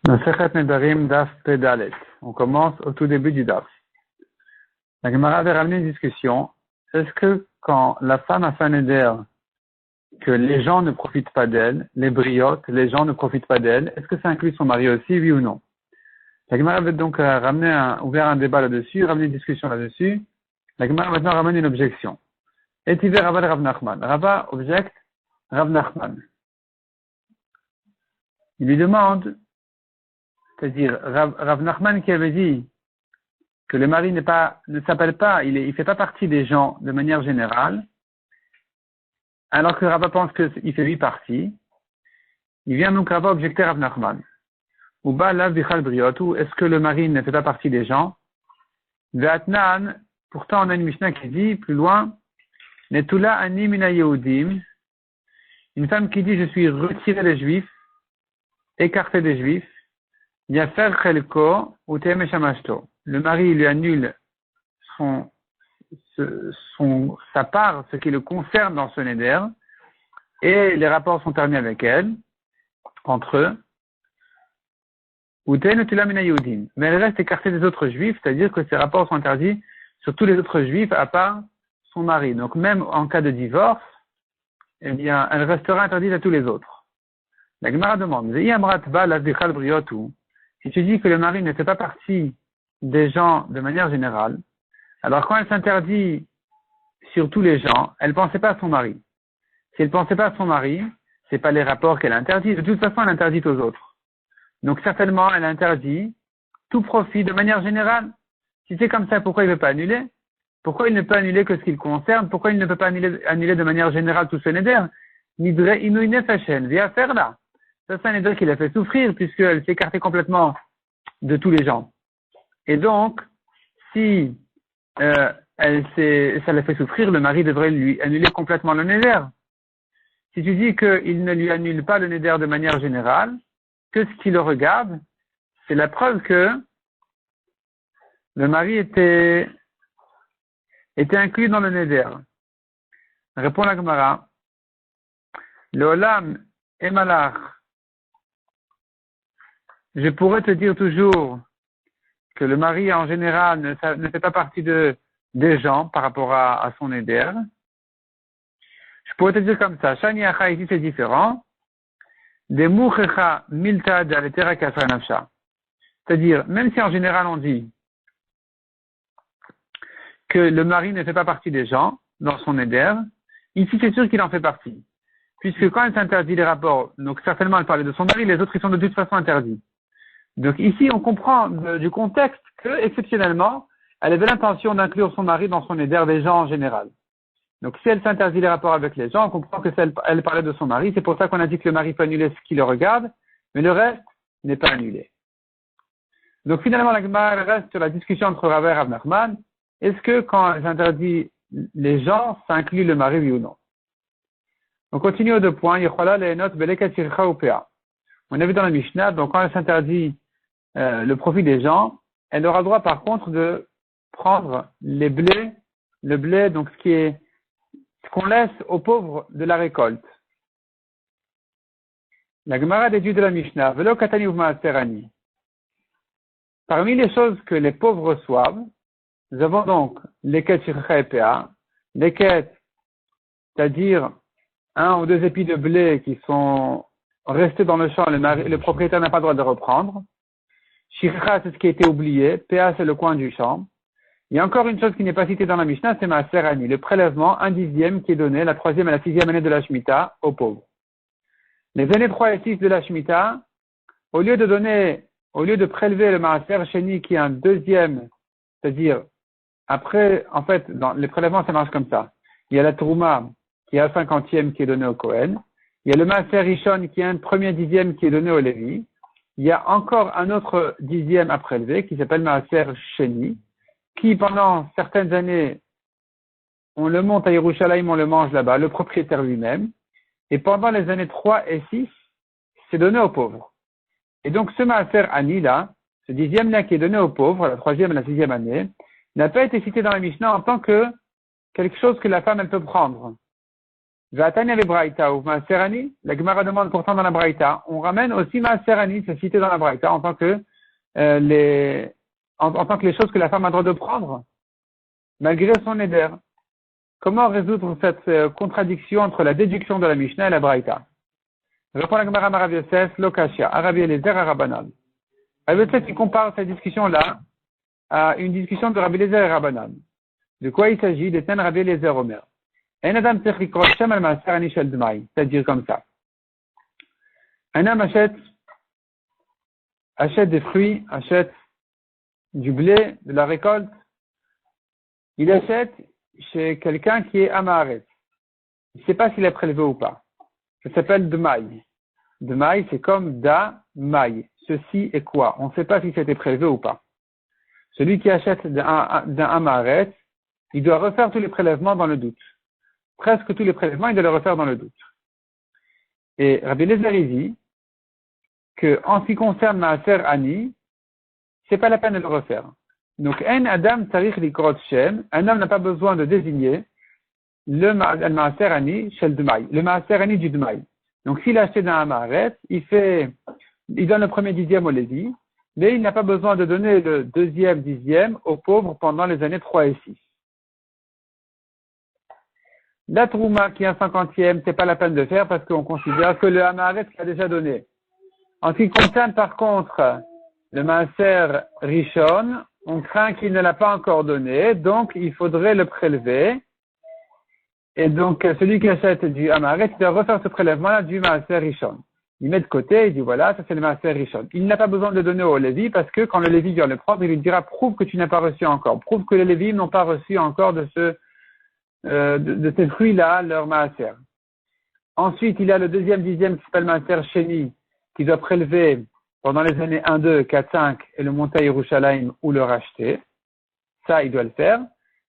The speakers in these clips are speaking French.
Masechet Nedarim Daf Pedalet. On commence au tout début du Daf. La Gemara avait ramené une discussion. Est-ce que quand la femme a fait un neder, que les gens ne profitent pas d'elle, les briotes, les gens ne profitent pas d'elle, est-ce que ça inclut son mari aussi, oui ou non? La Gemara avait donc ouvert un débat là-dessus, ramené une discussion là-dessus. La Gemara maintenant ramène une objection. Etiver Rava Rav Nachman. Rava objecte Rav Nachman. Il lui demande, c'est-à-dire Rav Nachman qui avait dit que le mari ne s'appelle pas, il fait pas partie des gens de manière générale, alors que Rava pense qu'il fait lui partie. Il vient donc Rava objecter Rav Nachman. Ou ba lav bichal briotu, est-ce que le mari ne fait pas partie des gens? Ve'atnan, pourtant on a une Mishnah qui dit plus loin, netula ani mina yehudim, une femme qui dit je suis retirée des juifs, écartée des juifs, yafer chelko ou te'em shamashto. Le mari lui annule sa part, ce qui le concerne dans ce neder, et les rapports sont terminés avec elle, entre eux. Mais elle reste écartée des autres juifs, c'est-à-dire que ces rapports sont interdits sur tous les autres juifs à part son mari. Donc même en cas de divorce, eh bien, elle restera interdite à tous les autres. La Gemara demande, si tu dis que le mari ne fait pas partie des gens de manière générale, alors quand elle s'interdit sur tous les gens, elle ne pensait pas à son mari. Si elle ne pensait pas à son mari, c'est pas les rapports qu'elle interdit, de toute façon elle interdit aux autres. Donc certainement elle interdit tout profit de manière générale. Si c'est comme ça, pourquoi il ne veut pas annuler? Pourquoi il ne peut annuler que ce qui le concerne? Pourquoi il ne peut pas annuler de manière générale tout ce neder? Nidre inuine fashion, via faire là. Ça c'est un neder qui l'a fait souffrir puisqu'elle s'est écartée complètement de tous les gens. Et donc, si ça l'a fait souffrir, le mari devrait lui annuler complètement le neder. Si tu dis qu'il ne lui annule pas le neder de manière générale, que ce qui le regarde, c'est la preuve que le mari était inclus dans le neder. Répond la Gemara. Le olam est malach. Je pourrais te dire toujours que le mari en général ne fait pas partie des gens par rapport à son neder. Je pourrais te dire comme ça. Shani acha ici c'est différent. Des mouchecha miltad aletera kasra nafsha. C'est-à-dire, même si en général on dit que le mari ne fait pas partie des gens dans son éder, ici c'est sûr qu'il en fait partie. Puisque quand elle s'interdit les rapports, donc certainement elle parlait de son mari, les autres ils sont de toute façon interdits. Donc ici on comprend du contexte que, exceptionnellement, elle avait l'intention d'inclure son mari dans son éder des gens en général. Donc si elle s'interdit les rapports avec les gens, on comprend que elle parlait de son mari, c'est pour ça qu'on a dit que le mari peut annuler ce qui le regarde, mais le reste n'est pas annulé. Donc finalement la Gemara reste sur la discussion entre Rava et Rav Nachman. Est-ce que quand elle s'interdit les gens, ça inclut le mari, oui ou non? On continue aux deux points. On a vu dans la Mishnah, donc quand elle s'interdit le profit des gens, elle aura le droit par contre de prendre le blé, donc ce qu'on laisse aux pauvres de la récolte. La Gemara déduit de la Mishnah, Velo katani uvma serani. Parmi les choses que les pauvres reçoivent, nous avons donc les quêtes shircha et PA, les quêtes, c'est-à-dire 1 ou 2 épis de blé qui sont restés dans le champ, le propriétaire n'a pas le droit de reprendre. Shircha, c'est ce qui a été oublié, PA, c'est le coin du champ. Il y a encore une chose qui n'est pas citée dans la Mishnah, c'est Maaser Ani, le prélèvement, 1/10 qui est donné la 3e et la 6e année de la Shemitah aux pauvres. Les années 3 et 6 de la Shemitah, au lieu de prélever le Maaser Sheni qui est un 2e, c'est-à-dire après, en fait, dans les prélèvements, ça marche comme ça. Il y a la Trouma qui est un 50e qui est donné au Kohen. Il y a le Maaser Rishon qui est un 1er 10e qui est donné au Lévi. Il y a encore un autre 10e à prélever qui s'appelle Maaser Sheni, qui pendant certaines années, on le monte à Yerushalayim, on le mange là-bas, le propriétaire lui-même. Et pendant les années 3 et 6, c'est donné aux pauvres. Et donc ce Maaser Ani là, ce 10e là qui est donné aux pauvres, la 3e et la 6e année, n'a pas été cité dans la Mishnah en tant que quelque chose que la femme elle peut prendre. Vatani avec Braïta ou Maaserani, la Gemara demande pourtant dans la Braïta, on ramène aussi Maaserani, c'est cité dans la Braïta en tant que en tant que les choses que la femme a le droit de prendre, malgré son éder. Comment résoudre cette contradiction entre la déduction de la Mishnah et la Braïta? Répond la Gemara Rav Yosef, Lokashia, Arabi Eliezer, Arabanan. Rav Yosef, il compare cette discussion-là à une discussion de Rabbi Eliezer et Rabbanan. De quoi il s'agit? Des thèmes Rabbi Eliezer Omer. Un Adam c'est-à-dire comme ça. Un homme achète des fruits, achète du blé, de la récolte. Il achète chez quelqu'un qui est Amaharet. Il ne sait pas s'il est prélevé ou pas. Ça s'appelle Dmaï. Dmaï, c'est comme Da Maï. Ceci est quoi? On ne sait pas si c'était prélevé ou pas. Celui qui achète d'un Amaharet, il doit refaire tous les prélèvements dans le doute. Presque tous les prélèvements, il doit les refaire dans le doute. Et Rabbi Eliezer dit que, en ce qui concerne Maaser Ani, c'est pas la peine de le refaire. Donc, un Adam Tarich Likrot Shem, un homme n'a pas besoin de désigner le Maaser Ani chez le Dmaï, le Maaser Ani du Dmaï. Donc, s'il a acheté d'un Amaharet, il donne le premier dixième au Lévi, mais il n'a pas besoin de donner le deuxième dixième aux pauvres pendant les années 3 et 6. La Trouma qui est un cinquantième, c'est pas la peine de faire parce qu'on considère que le Amaharet l'a déjà donné. En ce qui concerne par contre le Maaser Rishon, on craint qu'il ne l'a pas encore donné, donc il faudrait le prélever. Et donc celui qui achète du Amaharet, il doit refaire ce prélèvement-là du Maaser Rishon. Il met de côté, il dit voilà, ça c'est le Maaser Rishon. Il n'a pas besoin de le donner au Lévi parce que quand le Lévi vient le prendre, il lui dira prouve que tu n'as pas reçu encore, prouve que les Lévis n'ont pas reçu encore de ces fruits-là, leur maaser. Ensuite, il y a le deuxième dixième qui s'appelle maaser Sheni, qui doit prélever pendant les années 1, 2, 4, 5 et le monter à Yerushalayim ou le racheter. Ça, il doit le faire.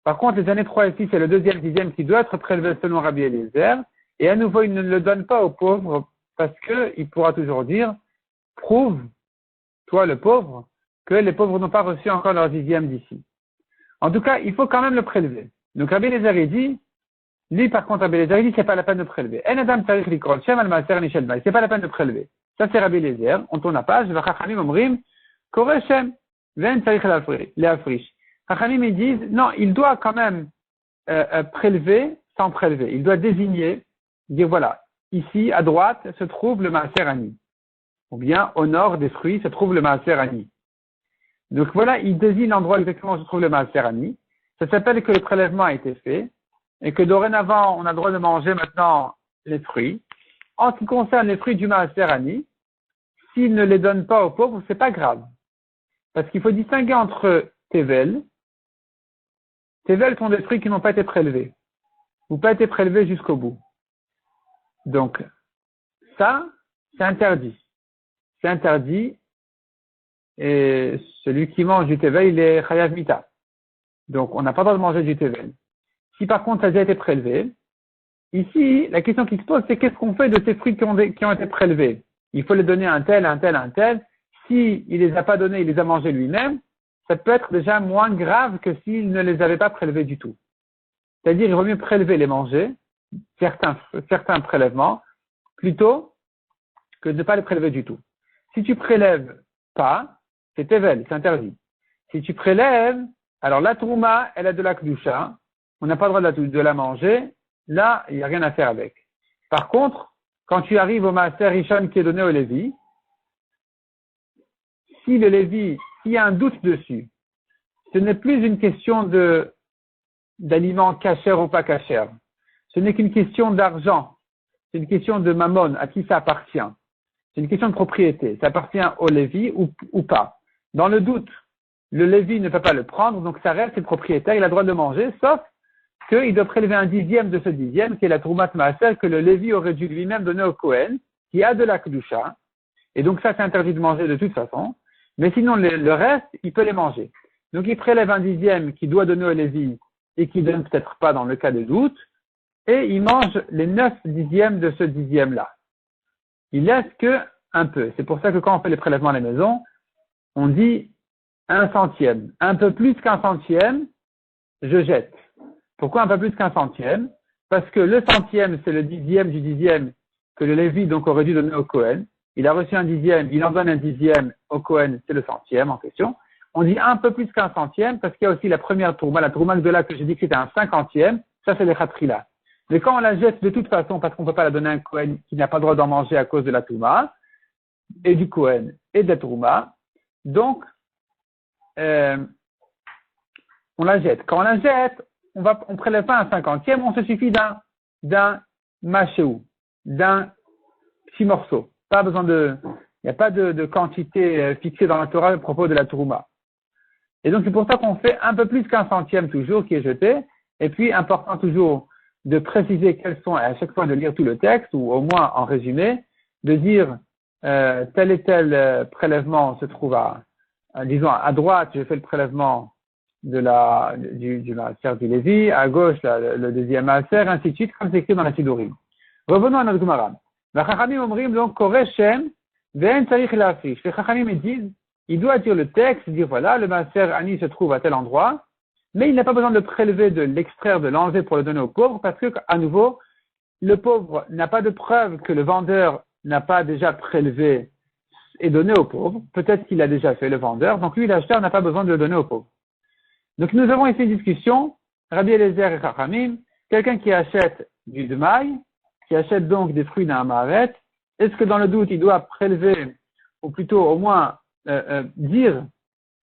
Par contre, les années 3 et 6, c'est le deuxième dixième qui doit être prélevé selon Rabbi Eliezer. Et à nouveau, il ne le donne pas aux pauvres parce qu'il pourra toujours dire, prouve, toi le pauvre, que les pauvres n'ont pas reçu encore leur dixième d'ici. En tout cas, il faut quand même le prélever. Donc Rabbi Eliezer dit, lui par contre Rabbi Eliezer dit c'est pas la peine de prélever. En Adam Tarich Likrot Shem al Maaser Nishel Maï, c'est pas la peine de prélever. Ça c'est Rabbi Eliezer, on tourne la page, Chachamim Omrim, Koreh Shem, Ven Tarich Leafrish. Chachamim ils disent, non, il doit quand même prélever sans prélever. Il doit désigner, dire voilà, ici à droite se trouve le Maaser Ani. Ou bien au nord des fruits se trouve le Maaser Ani. Donc voilà, il désigne l'endroit exactement où se trouve le Maaser Ani. Ça s'appelle que le prélèvement a été fait et que dorénavant, on a le droit de manger maintenant les fruits. En ce qui concerne les fruits du Maaser Ani, s'il ne les donne pas aux pauvres, c'est pas grave. Parce qu'il faut distinguer entre Tevel. Tevel sont des fruits qui n'ont pas été prélevés. Ou pas été prélevés jusqu'au bout. Donc, ça, c'est interdit. C'est interdit. Et celui qui mange du Tevel, il est Chayav Mita. Donc, on n'a pas le droit de manger du Tevel. Si par contre, ça a déjà été prélevé, ici, la question qui se pose, c'est qu'est-ce qu'on fait de ces fruits qui ont été prélevés? Il faut les donner à un tel, à un tel, à un tel. S'il ne les a pas donnés, il les a mangés lui-même, ça peut être déjà moins grave que s'il ne les avait pas prélevés du tout. C'est-à-dire, il vaut mieux prélever les manger, certains prélèvements, plutôt que de ne pas les prélever du tout. Si tu prélèves pas, c'est Tevel, c'est interdit. Si tu prélèves, alors la Trouma, elle a de la Kedusha, on n'a pas le droit de la manger, là, il n'y a rien à faire avec. Par contre, quand tu arrives au Maaser Rishon qui est donné au Lévi, si le Lévi, s'il y a un doute dessus, ce n'est plus une question d'aliments cachers ou pas cachers. Ce n'est qu'une question d'argent. C'est une question de mammon, à qui ça appartient. C'est une question de propriété. Ça appartient au Lévi ou pas. Dans le doute, le Lévi ne peut pas le prendre, donc ça reste le propriétaire, il a le droit de le manger, sauf qu'il doit prélever un dixième de ce dixième, qui est la Troumat Maaser, que le Lévi aurait dû lui-même donner au Kohen, qui a de la Kedusha. Et donc ça, c'est interdit de manger de toute façon. Mais sinon, le reste, il peut les manger. Donc il prélève un dixième qu'il doit donner au Lévi et qu'il donne peut-être pas dans le cas de doute, et il mange les 9 dixièmes de ce dixième-là. Il laisse que un peu. C'est pour ça que quand on fait les prélèvements à la maison, on dit 1 centième. Un peu plus qu'1 centième, je jette. Pourquoi un peu plus qu'1 centième? parce que le centième, c'est le dixième du dixième que le Lévi donc aurait dû donner au Kohen. Il a reçu un dixième, il en donne un dixième au Kohen, c'est le centième en question. On dit un peu plus qu'un centième, parce qu'il y a aussi la première tourma, la tourma de là que j'ai dit que c'était un cinquantième, ça c'est les khatrila. Mais quand on la jette de toute façon, parce qu'on ne peut pas la donner à un Kohen qui n'a pas le droit d'en manger à cause de la tourma, et du Kohen, et de la tourma, donc, on la jette. Quand on la jette, on prélève pas un cinquantième, on se suffit d'un machéou, d'un petit morceau. Pas besoin il n'y a pas de quantité fixée dans la Torah à propos de la tourma. Et donc, c'est pour ça qu'on fait un peu plus qu'un centième toujours qui est jeté. Et puis, important toujours de préciser quels sont, à chaque fois de lire tout le texte, ou au moins en résumé, de dire tel et tel prélèvement se trouve disons, à droite, je fais le prélèvement du maaser du Lévi, à gauche, le deuxième maaser, ainsi de suite, comme c'est écrit dans la Sidurim. Revenons à notre Gemara. Les Chachamim omrim donc Koreh Shem ve'en tzarich la'afrish. Les Chachamim disent, il doit dire le texte, dire voilà, le maaser ani se trouve à tel endroit, mais il n'a pas besoin de le prélever, de l'extraire, de l'enlever pour le donner au pauvre, parce que, à nouveau, le pauvre n'a pas de preuve que le vendeur n'a pas déjà prélevé et donné au pauvre. Peut-être qu'il a déjà fait le vendeur, donc lui, l'acheteur, n'a pas besoin de le donner au pauvre. Donc nous avons ici une discussion, Rabbi Eliezer et Chachamim, quelqu'un qui achète du demaï, qui achète donc des fruits d'un maaret, est-ce que dans le doute, il doit prélever, ou plutôt au moins dire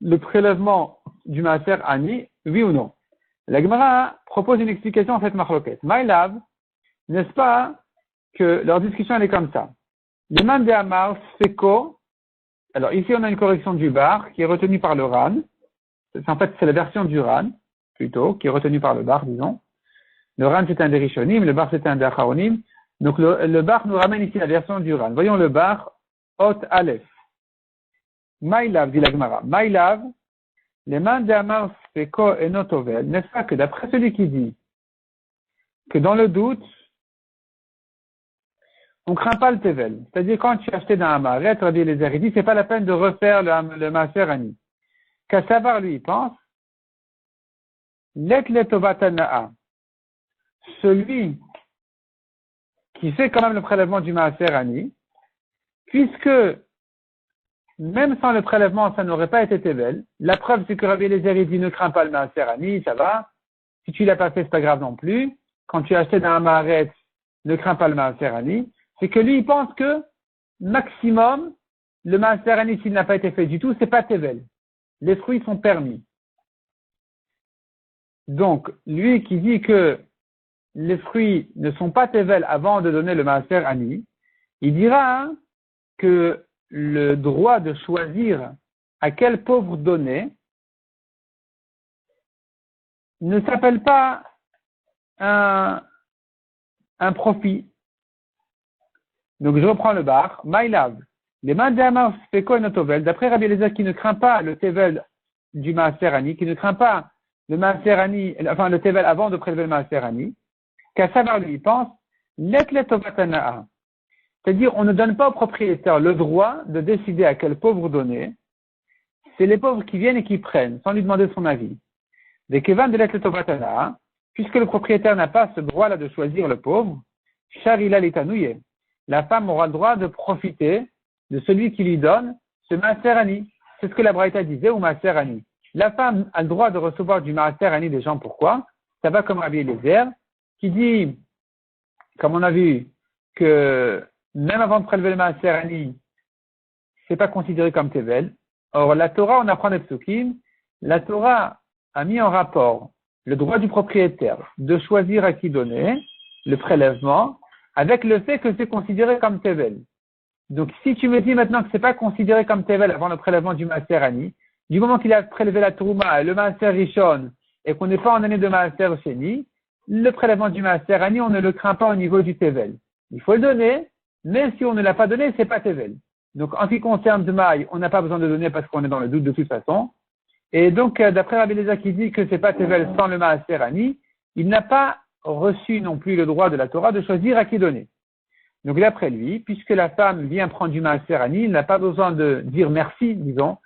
le prélèvement du maaser ani, oui ou non? La Gemara propose une explication en fait marloquette. Maïlav, n'est-ce pas que leur discussion elle est comme ça? Les man de Amar Sfeko, alors ici on a une correction du bar qui est retenue par le Ran. En fait, c'est la version du Ran, plutôt, qui est retenue par le bar, disons. Le Ran c'est un des Rishonim, le bar c'est un des Acharonim. Donc le bar nous ramène ici la version du Ran. Voyons le bar, Hot Aleph. Maïlav, dit la Gemara. Maïlav, les man de Amar Sfeko et Notovel, n'est-ce pas que d'après celui qui dit que dans le doute, on craint pas le tevel. C'est-à-dire, quand tu as acheté dans un maaret, Rabbi Eliezer, il dit, c'est pas la peine de refaire le maaser ani. Qu'à savoir, lui, il pense, let letovatana'a. Celui qui fait quand même le prélèvement du maaser ani, puisque, même sans le prélèvement, ça n'aurait pas été tevel. La preuve, c'est que Rabbi Eliezer, il dit, ne crains pas le maaser ani, ça va. Si tu l'as pas fait, c'est pas grave non plus. Quand tu as acheté dans un maaret, ne crains pas le maaser ani. C'est que lui, il pense que, maximum, le maaser ani, s'il n'a pas été fait du tout, c'est pas tevel. Les fruits sont permis. Donc, lui qui dit que les fruits ne sont pas tevel avant de donner le maaser ani, il dira que le droit de choisir à quel pauvre donner ne s'appelle pas un profit. Donc, je reprends le bar. Maïlav. Les mains d'Amar Feko et Notovel, d'après Rabbi Eliezer qui ne craint pas le tevel du maaser ani, qui ne craint pas le maaser ani, enfin le tevel avant de prélever le maaser ani, qu'à savoir lui, il pense, let'letovatana'a. C'est-à-dire, on ne donne pas au propriétaire le droit de décider à quel pauvre donner. C'est les pauvres qui viennent et qui prennent, sans lui demander son avis. Des kevan de let'letovatana'a, puisque le propriétaire n'a pas ce droit-là de choisir le pauvre, charila litanouye. La femme aura le droit de profiter de celui qui lui donne ce maaser ani. C'est ce que la Braïta disait, ou maaser ani. La femme a le droit de recevoir du maaser ani des gens. Pourquoi? Ça va comme Rabbi Eliezer, qui dit, comme on a vu, que même avant de prélever le maaser ani, c'est pas considéré comme tevel. Or, la Torah, on apprend des psukim, la Torah a mis en rapport le droit du propriétaire de choisir à qui donner le prélèvement, avec le fait que c'est considéré comme tevel. Donc, si tu me dis maintenant que c'est pas considéré comme tevel avant le prélèvement du maaser ani, du moment qu'il a prélevé la trouma et le maaser rishon, et qu'on n'est pas en année de maaser sheni, le prélèvement du maaser ani, on ne le craint pas au niveau du tevel. Il faut le donner, mais si on ne l'a pas donné, c'est pas tevel. Donc, en ce qui concerne Demaï, on n'a pas besoin de donner parce qu'on est dans le doute de toute façon. Et donc, d'après Rabbi Eliezer qui dit que c'est pas tevel sans le maaser ani, il n'a pas reçu non plus le droit de la Torah de choisir à qui donner. Donc d'après lui, puisque la femme vient prendre du maaser ani, il n'a pas besoin de dire merci, disons,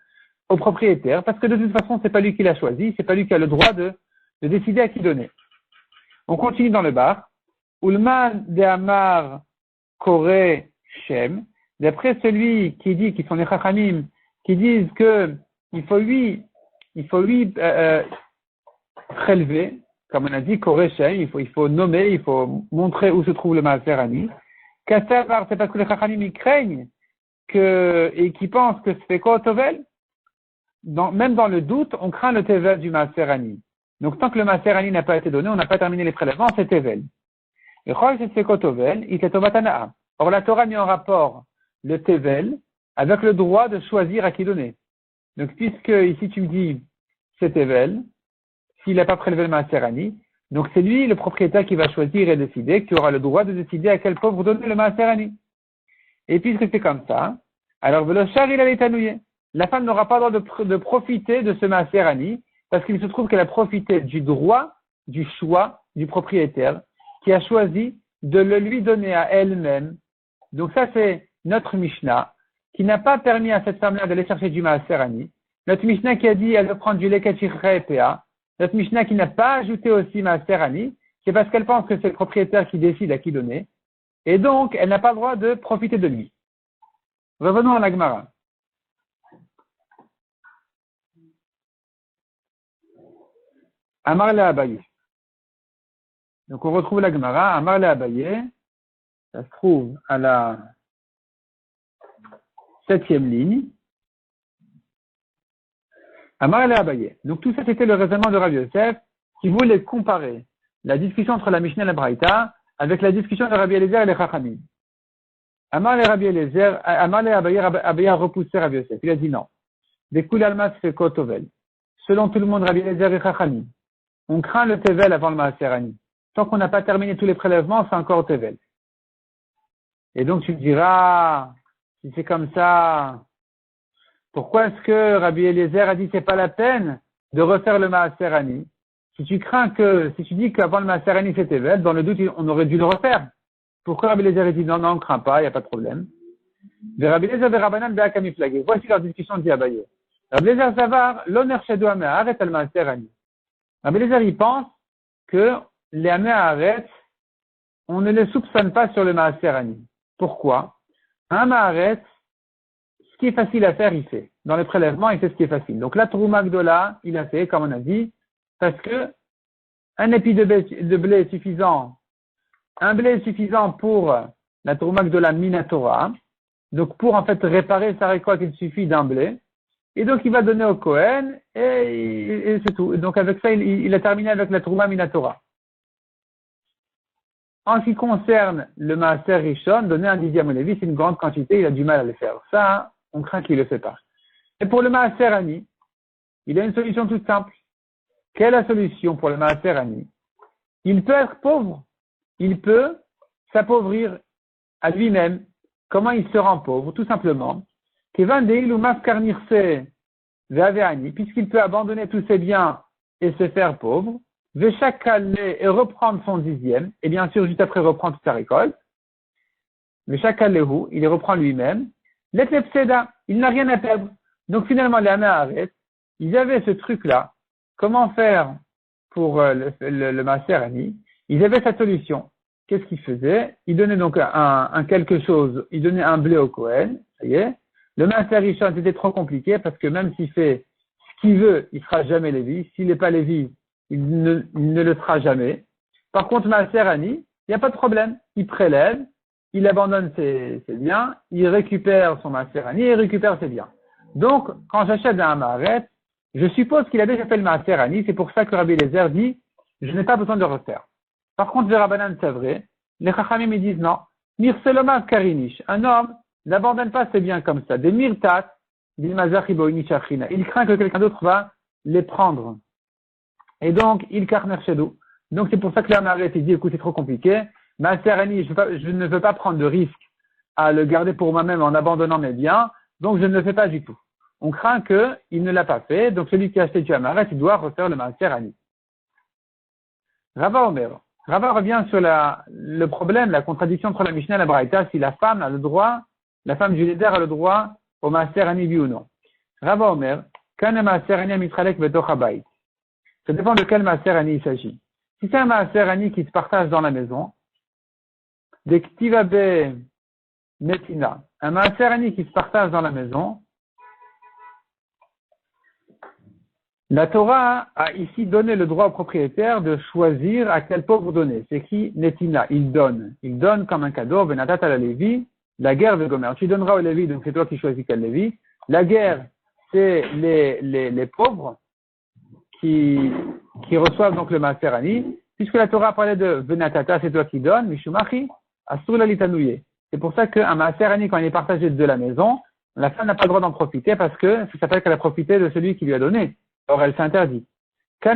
au propriétaire, parce que de toute façon, c'est pas lui qui l'a choisi, c'est pas lui qui a le droit de décider à qui donner. On continue dans le bar. Ulman de Amar Kore Shem, d'après celui qui dit, qui sont les Chachamim, qui disent que il faut lui prélever, comme on a dit, Kore Shem, il faut nommer, il faut montrer où se trouve le Maaser Ani. Kassavar, c'est parce que les Chachamim ils craignent et qui pensent que c'est quoi Tovel. Même dans le doute, on craint le Tevel du Maaser Ani. Donc tant que le Maaser Ani n'a pas été donné, on n'a pas terminé les prélèvements, c'est Tevel. Et Chol c'est Tovel, il est Tovatana. Or la Torah a mis en rapport le Tevel avec le droit de choisir à qui donner. Donc puisque ici tu me dis c'est Tevel, s'il n'a pas prélevé le Maaser Ani, donc c'est lui le propriétaire qui va choisir et décider, qui aura le droit de décider à quel pauvre donner le Maaser Ani. Et puisque c'est comme ça, alors le char il allait étanouiller. La femme n'aura pas le droit de profiter de ce Maaser Ani, parce qu'il se trouve qu'elle a profité du droit, du choix du propriétaire, qui a choisi de le lui donner à elle-même. Donc ça, c'est notre Mishnah, qui n'a pas permis à cette femme-là d'aller chercher du Maaser Ani. Notre Mishnah qui a dit elle veut prendre du leket shircha et PA. Notre Mishnah qui n'a pas ajouté aussi Maaser Ani, c'est parce qu'elle pense que c'est le propriétaire qui décide à qui donner. Et donc, elle n'a pas le droit de profiter de lui. Revenons à la Gemara. Amar le Abaye. Donc on retrouve la Gemara, Amar le Abaye, ça se trouve à la 7e ligne. Amar le Abaye. Donc tout ça c'était le raisonnement de Rabbi Yosef qui voulait comparer la discussion entre la Mishnah et la Braïta avec la discussion de Rabbi Eliezer et les Chachamim. Amar le Abaye a repoussé Rabbi Yosef. Il a dit non. Des Koulalmas fait Kotovel. Selon tout le monde, Rabbi Eliezer et Chachamim. On craint le Tevel avant le Maaser Ani. Tant qu'on n'a pas terminé tous les prélèvements, c'est encore Tevel. Et donc tu me diras, si c'est comme ça, pourquoi est-ce que Rabbi Eliezer a dit c'est pas la peine de refaire le Maaser Ani? Si tu dis qu'avant le Maaser Ani c'est Tevel, dans le doute on aurait dû le refaire. Pourquoi Rabbi Eliezer a dit non, on craint pas, il n'y a pas de problème. De Rabbi Eliezer et Rabbanan be'akami flagé. Voici leur discussion dit Abaye. Rabbi Eliezer savar, l'honneur shedo ame'ar et al Maaser Ani. Rabbi Eliezer, il pense que les Améharet, on ne les soupçonne pas sur le Maaser Ani. Pourquoi? Un Maharet, ce qui est facile à faire, il fait. Dans les prélèvements, il fait ce qui est facile. Donc la Trouma Gdola, il a fait, comme on a dit, parce que un épi de blé est suffisant, un blé est suffisant pour la Trouma Gdola Minatora. Donc pour en fait réparer sa récolte, il suffit d'un blé. Et donc, il va donner au Kohen, et c'est tout. Et donc, avec ça, il a terminé avec la Trouma Minatora. En ce qui concerne le Maaser Rishon, donner un dixième au Lévi, c'est une grande quantité, il a du mal à le faire. Ça, on craint qu'il ne le fait pas. Et pour le Maaser Ani, il a une solution toute simple. Quelle est la solution pour le Maaser Ani? Il peut être pauvre. Il peut s'appauvrir à lui-même. Comment il se rend pauvre? Tout simplement. Puisqu'il peut abandonner tous ses biens et se faire pauvre, et reprendre son dixième, et bien sûr juste après reprendre toute sa récolte, il les reprend lui-même, il n'a rien à perdre. Donc finalement les Améharet, ils avaient ce truc-là, comment faire pour le Maaser Ani, ils avaient cette solution. Qu'est-ce qu'ils faisaient? Ils donnaient donc un quelque chose, ils donnaient un blé au Kohen, ça y est. Le Maaser Rishon, c'était trop compliqué parce que même s'il fait ce qu'il veut, il ne sera jamais Lévi. S'il n'est pas Lévi, il ne le sera jamais. Par contre, Maaser Ani, il n'y a pas de problème. Il prélève, il abandonne ses biens, il récupère son Maaser Ani et il récupère ses biens. Donc, quand j'achète un Maharet, je suppose qu'il a déjà fait le Maaser Ani. C'est pour ça que Rabbi Eliezer dit, je n'ai pas besoin de refaire. Par contre, les Rabbanan, c'est vrai. Les Chachamim, ils disent non. Mirseloma Karinish, un homme, n'abandonne pas ses biens comme ça. Des mirtat, il craint que quelqu'un d'autre va les prendre. Et donc, il karner shedou. Donc, c'est pour ça que l'Amaret, il dit, écoute, c'est trop compliqué. Maaser Ani, je ne veux pas prendre de risque à le garder pour moi-même en abandonnant mes biens. Donc, je ne le fais pas du tout. On craint qu'il ne l'a pas fait. Donc, celui qui a acheté du Amaret, il doit refaire le Maaser Ani. Rava Omer. Rava revient sur le problème, la contradiction entre la Mishnah et la Braïta, si la femme a le droit, la femme du Neder a le droit au Maaser Ani, oui ou non. Rava Omer, Kan Maaser Ani mitralek betoch habayit. Ça dépend de quel Maaser Ani il s'agit. Si c'est un Maaser Ani qui se partage dans la maison, des Ktivabe Netina, un Maaser Ani qui se partage dans la maison, la Torah a ici donné le droit au propriétaire de choisir à quel pauvre donner. C'est qui Netina? Il donne. Il donne comme un cadeau, Benatat à la Lévi, la guerre de Gomer. Tu donneras au Lévi, donc c'est toi qui choisis quel Lévi. La guerre, c'est les pauvres qui reçoivent donc le Maaser Ani. Puisque la Torah parlait de Benatata, c'est toi qui donnes, Mishumachi, Asur la litanouye. C'est pour ça qu'un Maaser Ani, quand il est partagé de la maison, la femme n'a pas le droit d'en profiter parce que ça s'appelle qu'elle a profité de celui qui lui a donné. Or, elle s'interdit. Mais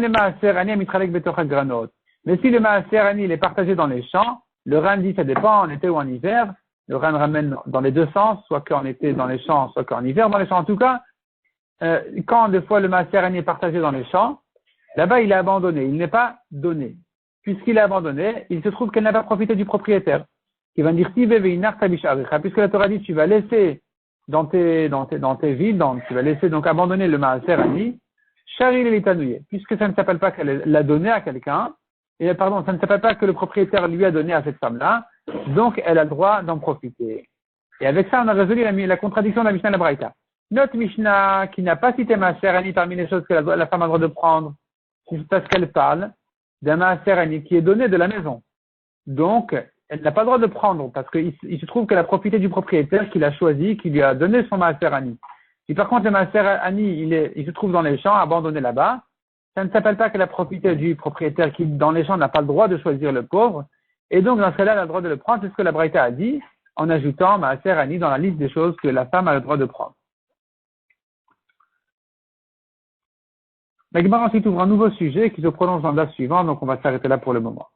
si le Maaser Ani il est partagé dans les champs, le Ran dit ça dépend en été ou en hiver. Le Ran ramène dans les deux sens, soit qu'en été dans les champs, soit qu'en hiver dans les champs. En tout cas, quand des fois le Maaser Ani est partagé dans les champs, là-bas il est abandonné, il n'est pas donné. Puisqu'il est abandonné, il se trouve qu'elle n'a pas profité du propriétaire. Il va dire puisque la Torah dit tu vas laisser dans tes villes, tu vas laisser donc abandonner le Maaser Ani. Charil et litanouye, puisque ça ne s'appelle pas qu'elle l'a donné à quelqu'un, et pardon, ça ne s'appelle pas que le propriétaire lui a donné à cette femme-là, donc elle a le droit d'en profiter. Et avec ça, on a résolu la contradiction de la Mishnah et la Braïta. Notre Mishnah, qui n'a pas cité Maaser Ani parmi les choses que la femme a le droit de prendre, c'est parce qu'elle parle d'un Maaser Ani qui est donné de la maison. Donc, elle n'a pas le droit de prendre, parce qu'il se trouve qu'elle a profité du propriétaire qui l'a choisi, qui lui a donné son Maaser Ani. Si par contre le Maaser Ani, il se trouve dans les champs, abandonné là-bas, ça ne s'appelle pas qu'elle a profité du propriétaire qui, dans les champs, n'a pas le droit de choisir le pauvre. Et donc, dans ce cas-là, elle a le droit de le prendre. C'est ce que la Braïta a dit, en ajoutant Maaser Ani dans la liste des choses que la femme a le droit de prendre. La Gemara ensuite ouvre un nouveau sujet qui se prolonge dans le suivant, donc on va s'arrêter là pour le moment.